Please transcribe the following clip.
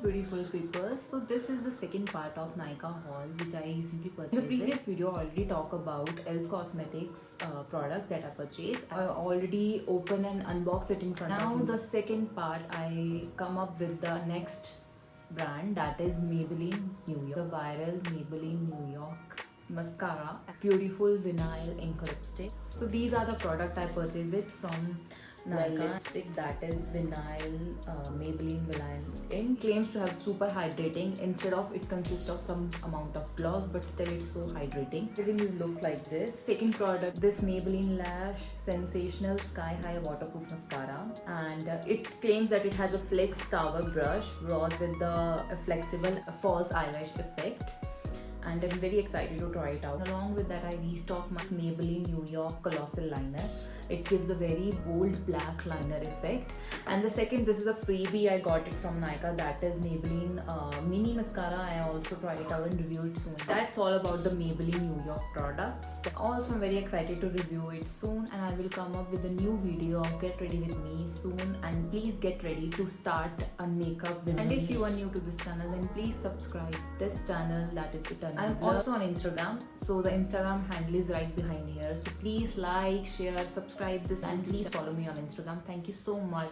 beautiful people. So this is the second part of Nykaa haul which I recently purchased. In the previous video I already talked about Elf Cosmetics products that I purchased. I already opened and unboxed it in front of you. Now the second part I come up with the next brand, that is Maybelline NewYork. The viral Maybelline NewYork mascara, beautiful vinyl ink lipstick. So these are the product I purchased it from Nykka. Lipstick, that is vinyl, Maybelline vinyl ink. Claims to have super hydrating. Instead of it consists of some amount of gloss, but still it's so hydrating. It looks like this. Second product, this Maybelline Lash Sensational Sky High Waterproof Mascara, and it claims that it has a flex tower brush brought with the flexible false eyelash effect. And I'm very excited to try it out. Along with that, I restocked my Maybelline NewYork Colossal Liner. It gives a very bold black liner effect. And the second, this is a freebie I got it from Nykka, that is Maybelline Mini Mascara. I also try it out and review it soon. That's all about the Maybelline NewYork products. Also, I'm very excited to review it soon, and I will come up with a new video of Get Ready With Me soon. And please get ready to start a makeup with me. And if you are new to this channel, then please subscribe this channel, that is Eternal. I'm also on Instagram, so the Instagram handle is right behind here. So please like, share, subscribe this, and please follow me on Instagram. Thank you so much.